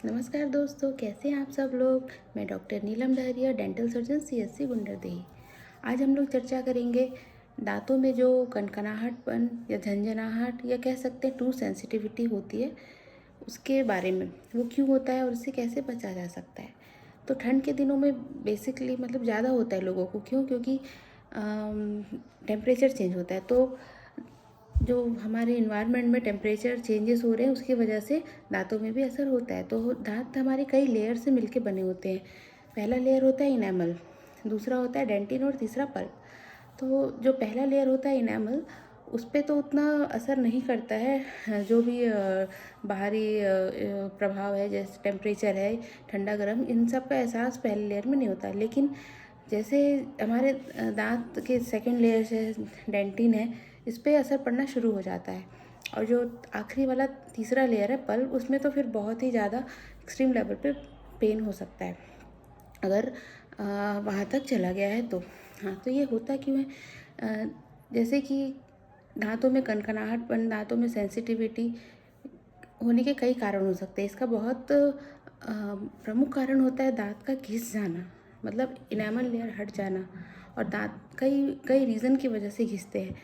नमस्कार दोस्तों, कैसे हैं आप सब लोग। मैं doctor Neelam Dahariya, dental surgeon CSC Gunderdehi. आज हम लोग चर्चा करेंगे दांतों में जो कनकनाहटपन या झंझनाहट या कह सकते हैं टूथ सेंसिटिविटी होती है, उसके बारे में। वो क्यों होता है और उससे कैसे बचा जा सकता है। तो ठंड के दिनों में बेसिकली मतलब ज़्यादा होता है लोगों को। क्यों? क्योंकि टेम्परेचर चेंज होता है। तो जो हमारे इन्वायरमेंट में टेम्परेचर चेंजेस हो रहे हैं उसकी वजह से दांतों में भी असर होता है। तो दांत हमारे कई लेयर से मिलके बने होते हैं। पहला लेयर होता है इनेमल, दूसरा होता है डेंटिन और तीसरा पल्प। तो जो पहला लेयर होता है इनेमल, उस पर तो उतना असर नहीं करता है। जो भी बाहरी प्रभाव है, जैसे टेम्परेचर है, ठंडा गर्म, इन सब का एहसास पहले लेयर में नहीं होता। लेकिन जैसे हमारे दांत के सेकंड लेयर से डेंटिन है, इस पर असर पड़ना शुरू हो जाता है। और जो आखिरी वाला तीसरा लेयर है पल्प, उसमें तो फिर बहुत ही ज़्यादा एक्सट्रीम लेवल पे पेन हो सकता है अगर वहाँ तक चला गया है तो। हाँ, तो ये होता क्यों है? जैसे कि दांतों में कनकनाहटपन, दांतों में सेंसिटिविटी होने के कई कारण हो सकते हैं। इसका बहुत प्रमुख कारण होता है दांत का घिस जाना, मतलब इनेमल लेयर हट जाना। और दांत कई कई रीज़न की वजह से घिसते हैं।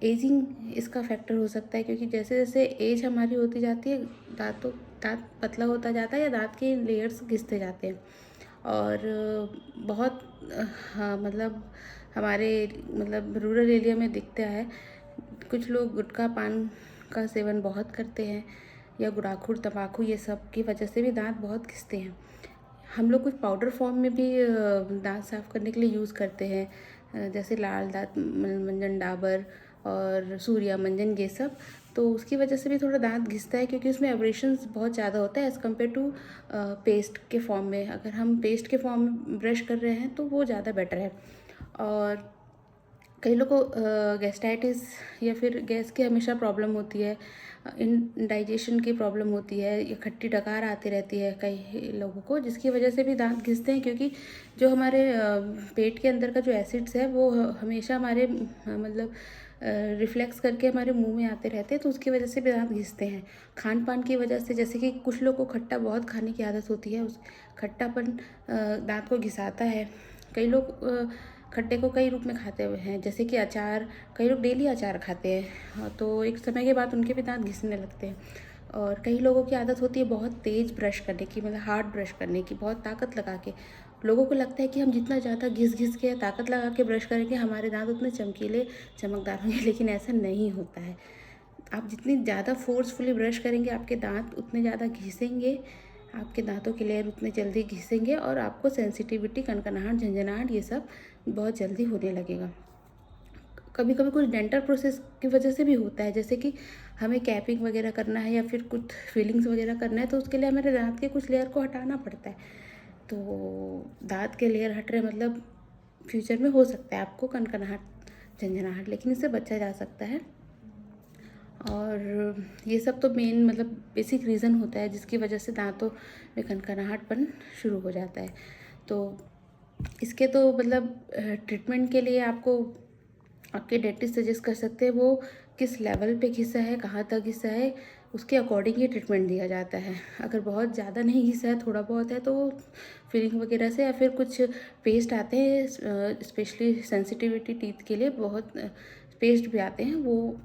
एजिंग इसका फैक्टर हो सकता है, क्योंकि जैसे जैसे एज हमारी होती जाती है, दांत पतला होता जाता है या दांत के लेयर्स घिसते जाते हैं। और बहुत हाँ, मतलब हमारे मतलब रूरल एरिया में दिखता है। कुछ लोग गुटखा पान का सेवन बहुत करते हैं, या गुड़ाखुर तम्बाकू, ये सब की वजह से भी दांत बहुत घिसते हैं। हम लोग कुछ पाउडर फॉर्म में भी दांत साफ़ करने के लिए यूज़ करते हैं, जैसे लाल दांत मंजन डाबर और सूर्या मंजन, ये सब। तो उसकी वजह से भी थोड़ा दांत घिसता है, क्योंकि उसमें एब्रेशंस बहुत ज़्यादा होता है एज़ कम्पेयर टू पेस्ट के फॉर्म में। अगर हम पेस्ट के फॉर्म में ब्रश कर रहे हैं तो वो ज़्यादा बेटर है। और कई लोगों को गैस्ट्राइटिस या फिर गैस की हमेशा प्रॉब्लम होती है, डाइजेशन की प्रॉब्लम होती है, या खट्टी डकार आती रहती है कई लोगों को, जिसकी वजह से भी दांत घिसते हैं। क्योंकि जो हमारे पेट के अंदर का जो एसिड्स है वो हमेशा हमारे मतलब रिफ्लेक्स करके हमारे मुंह में आते रहते हैं, तो उसकी वजह से भी दांत घिसते हैं। खान पान की वजह से, जैसे कि कुछ लोग को खट्टा बहुत खाने की आदत होती है, उस खट्टापन दांत को घिसाता है। कई लोग खट्टे को कई रूप में खाते हुए हैं, जैसे कि अचार। कई लोग डेली अचार खाते हैं, हाँ, तो एक समय के बाद उनके भी दांत घिसने लगते हैं। और कई लोगों की आदत होती है बहुत तेज़ ब्रश करने की, मतलब हार्ड ब्रश करने की, बहुत ताकत लगा के। लोगों को लगता है कि हम जितना ज़्यादा घिस घिस के ताकत लगा के ब्रश करेंगे, हमारे दांत उतने चमकीले चमकदार होंगे, लेकिन ऐसा नहीं होता है। आप जितनी ज़्यादा फोर्सफुली ब्रश करेंगे, आपके दांत उतने ज़्यादा घिसेंगे, आपके दांतों के लेयर उतने जल्दी घिसेंगे, और आपको सेंसिटिविटी, कनकनाहट, झंझनाहट, ये सब बहुत जल्दी होने लगेगा। कभी कभी कुछ डेंटल प्रोसेस की वजह से भी होता है, जैसे कि हमें कैपिंग वगैरह करना है या फिर कुछ फीलिंग्स वगैरह करना है, तो उसके लिए हमारे दांत के कुछ लेयर को हटाना पड़ता है। तो दांत के लेयर हट रहे मतलब फ्यूचर में हो सकता है आपको कनकनाहट, झंझनाहट, लेकिन इससे बचा जा सकता है। और ये सब तो मेन मतलब बेसिक रीज़न होता है जिसकी वजह से दांतों में कनकनाहटपन शुरू हो जाता है। तो इसके तो मतलब ट्रीटमेंट के लिए आपको आपके डेंटिस्ट सजेस्ट कर सकते हैं वो किस लेवल पे घिसा है, कहाँ तक घिसा है, उसके अकॉर्डिंग ही ट्रीटमेंट दिया जाता है। अगर बहुत ज़्यादा नहीं घिसा है, थोड़ा बहुत है, तो फिलिंग वगैरह से, या फिर कुछ पेस्ट आते हैं स्पेशली सेंसिटिविटी टीथ के लिए, बहुत पेस्ट भी आते हैं, वो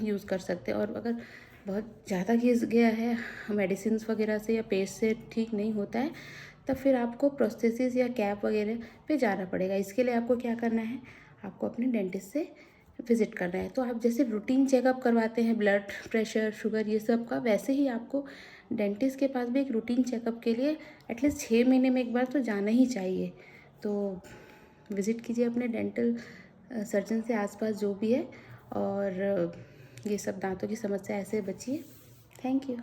यूज़ कर सकते हैं। और अगर बहुत ज़्यादा घिस गया है, मेडिसिन वगैरह से या पेस्ट से ठीक नहीं होता है, तब फिर आपको प्रोस्थेसिस या कैप वगैरह पे जाना पड़ेगा। इसके लिए आपको क्या करना है, आपको अपने डेंटिस्ट से विज़िट करना है। तो आप जैसे रूटीन चेकअप करवाते हैं ब्लड प्रेशर, शुगर, ये सब का, वैसे ही आपको डेंटिस्ट के पास भी एक रूटीन चेकअप के लिए एटलीस्ट 6 महीने में एक बार तो जाना ही चाहिए। तो विज़िट कीजिए अपने डेंटल सर्जन से आसपास जो भी है, और ये सब दांतों की समस्या ऐसे बचिए। Thank you.